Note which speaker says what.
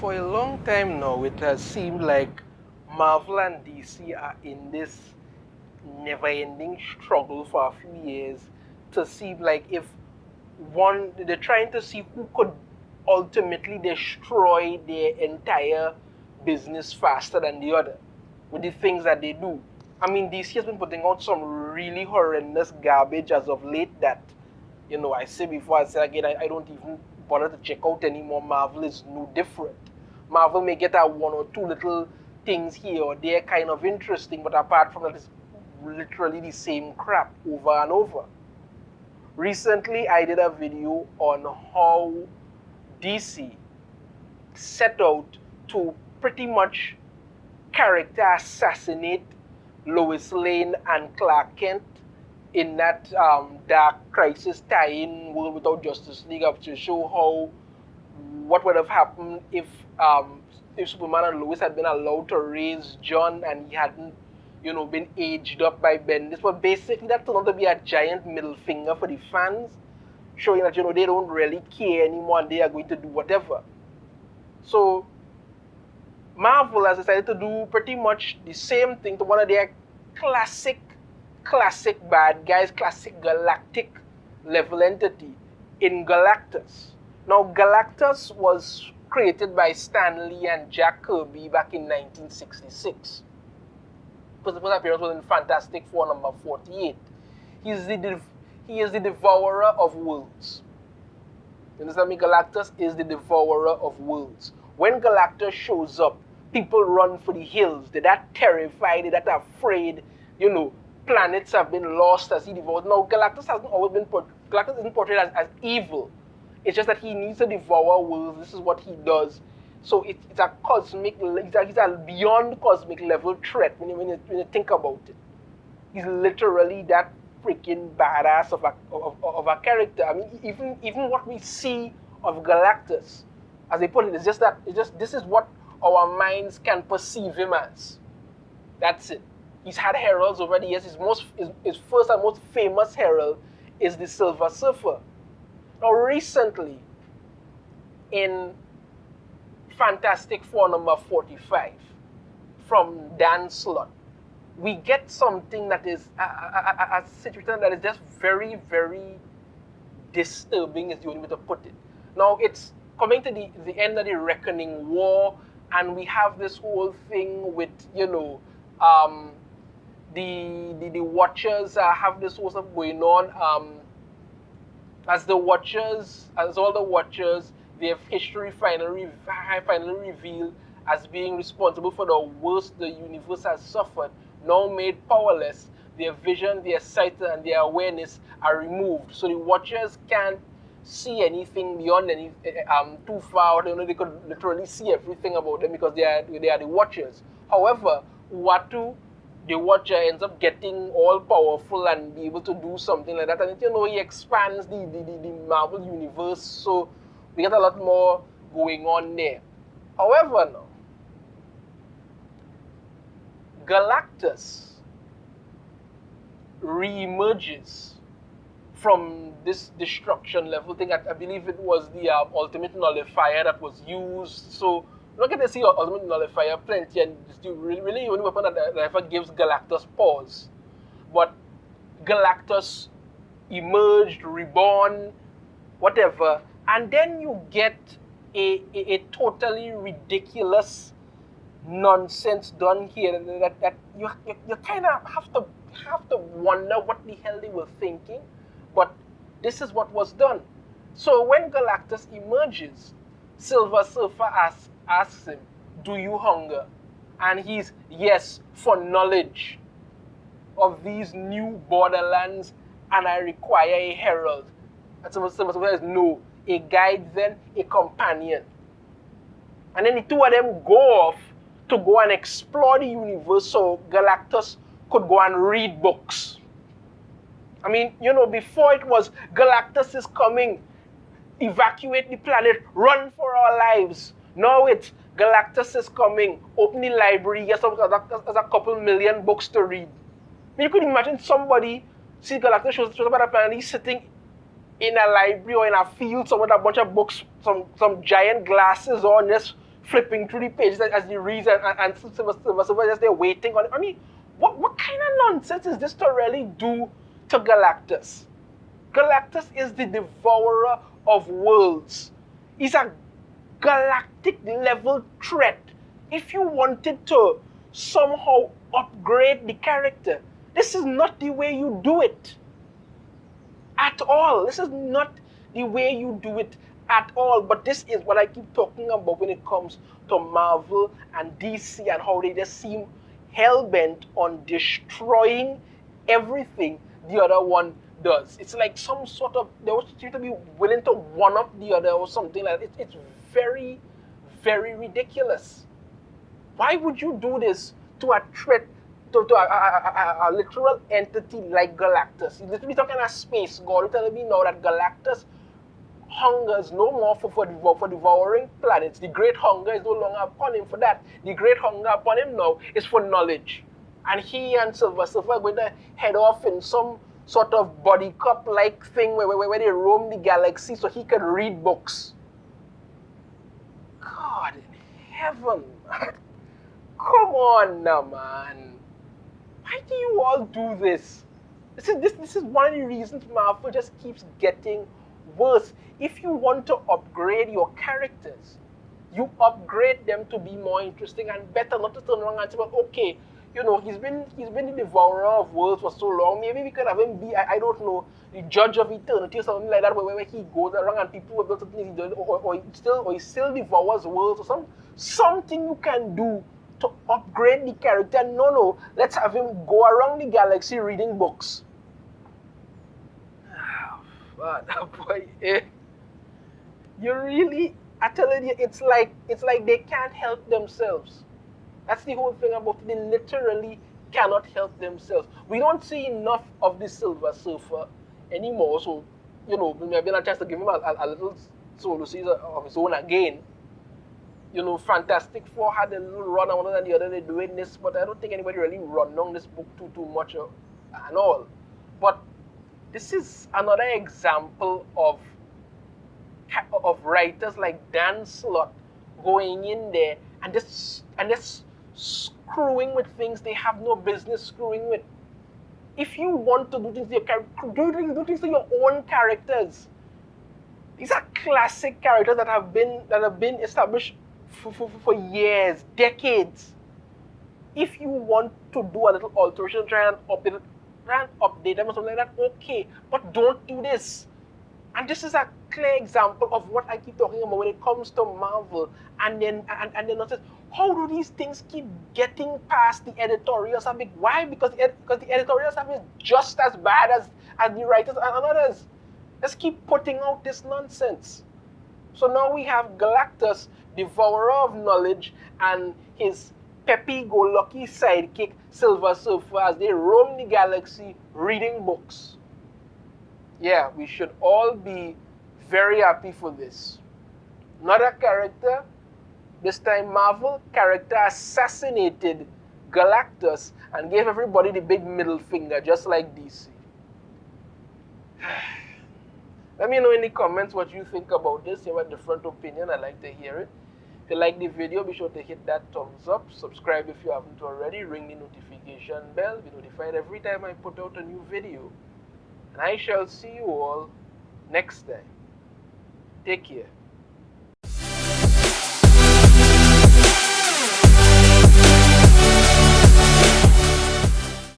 Speaker 1: For a long time now, it has seemed like Marvel and DC are in this never-ending struggle for a few years to see like if one they're trying to see who could ultimately destroy their entire business faster than the other with the things that they do. I mean, DC has been putting out some really horrendous garbage as of late that, I say before, I say again, I don't even bother to check out anymore. Marvel is no different. Marvel may get a one or two little things here or there kind of interesting, but apart from that, it's literally the same crap over and over. Recently, I did a video on how DC set out to pretty much character assassinate Lois Lane and Clark Kent in that Dark Crisis tie-in World Without Justice League up to show how what would have happened if Superman and Lois had been allowed to raise John and he hadn't been aged up by Bendis. But basically that turned out to be a giant middle finger for the fans, showing that they don't really care anymore and they are going to do whatever. So Marvel has decided to do pretty much the same thing to one of their classic bad guys, classic galactic level entity in Galactus. Now Galactus was created by Stan Lee and Jack Kirby back in 1966. His first appearance was in Fantastic Four number 48. He is the devourer of worlds. You understand me? Galactus is the devourer of worlds. When Galactus shows up, people run for the hills. They're that terrified, they're that afraid. Planets have been lost as he devours. Now, Galactus isn't portrayed as evil. It's just that he needs to devour worlds. This is what he does. So it's a cosmic, he's a beyond cosmic level threat when you think about it. He's literally that freaking badass of a character. I mean, even what we see of Galactus, as they put it, this is what our minds can perceive him as. That's it. He's had heralds over the years. His first and most famous herald is the Silver Surfer. Now, recently, in Fantastic Four number 45, from Dan Slott, we get something that is a situation that is just very, very disturbing, is the only way to put it. Now, it's coming to the end of the Reckoning War, and we have this whole thing with, the Watchers have this whole stuff going on. As all the Watchers, their history finally revealed as being responsible for the worst the universe has suffered, now made powerless. Their vision, their sight, and their awareness are removed. So the Watchers can't see anything beyond too far. They could literally see everything about them because they are the Watchers. However, Uatu, the Watcher, ends up getting all powerful and be able to do something like that. And he expands the Marvel universe, so we get a lot more going on there. However, now, Galactus re-emerges from this destruction level thing. I believe it was the ultimate nullifier that was used. So we're not going to see ultimate nullifier plenty, and it's really the only weapon that ever gives Galactus pause. But Galactus emerged, reborn, whatever, and then you get a totally ridiculous nonsense done here that you kind of have to wonder what the hell they were thinking. But this is what was done. So when Galactus emerges, Silver Surfer asks him, "Do you hunger?" And he's, "Yes, for knowledge of these new borderlands, and I require a herald." And Silver Surfer says, "No, a guide then, a companion." And then the two of them go off to go and explore the universe so Galactus could go and read books. I mean, before it was Galactus is coming, evacuate the planet, run for our lives. Now it's Galactus is coming, open the library, get a couple million books to read. I mean, you could imagine somebody see Galactus shows up at a planet, he's sitting in a library or in a field somewhere with a bunch of books, some giant glasses on, just flipping through the pages as he reads, and Silver just there waiting on it. I mean, what kind of nonsense is this to really do to Galactus? Galactus is the devourer of worlds. He's a galactic level threat. If you wanted to somehow upgrade the character, this is not the way you do it. At all. This is not the way you do it at all. But this is what I keep talking about when it comes to Marvel and DC and how they just seem hell-bent on destroying everything the other one does. It's like some sort of, they always seem to be willing to one-up the other or something like that. It's very, very ridiculous. Why would you do this to a threat, to a literal entity like Galactus? You're literally talking about space god. You're telling me now that Galactus hungers no more for devouring planets. The great hunger is no longer upon him for that. The great hunger upon him now is for knowledge. And he and Silver Surfer are going to head off in some sort of body cup-like thing where they roam the galaxy so he can read books. God in heaven. Come on now, man. Why do you all do this? This is one of the reasons Marvel just keeps getting worse. If you want to upgrade your characters, you upgrade them to be more interesting and better, not to turn around and say, well, okay, you know, he's been the devourer of worlds for so long. Maybe we could have him be, I don't know, the judge of eternity or something like that, where he goes around and people will do something, or he still devours worlds or something you can do to upgrade the character. No, let's have him go around the galaxy reading books. Oh, boy, you really, I tell you, it's like they can't help themselves. That's the whole thing about it. They literally cannot help themselves. We don't see enough of the Silver Surfer anymore, so, you know, maybe not a chance to give him a little solo season of his own again. You know, Fantastic Four had a little run on one and the other, they're doing this, but I don't think anybody really run on this book too much and all. But this is another example of writers like Dan Slott going in there and just screwing with things they have no business screwing with. If you want to do things to your character, do things to your own characters. These are classic characters that have been established for years, decades. If you want to do a little alteration, try and update them or something like that, okay. But don't do this. And this is a clear example of what I keep talking about when it comes to Marvel. And then notice, how do these things keep getting past the editorial staff? Why? Because the editorial staff is just as bad as the writers and others. Let's keep putting out this nonsense. So now we have Galactus, devourer of knowledge, and his peppy-go-lucky sidekick, Silver Surfer, as they roam the galaxy reading books. Yeah, we should all be very happy for this. Another character, this time Marvel, character assassinated Galactus and gave everybody the big middle finger, just like DC. Let me know in the comments what you think about this. If you have a different opinion, I'd like to hear it. If you like the video, be sure to hit that thumbs up. Subscribe if you haven't already. Ring the notification bell. Be notified every time I put out a new video. And I shall see you all next time. Take care.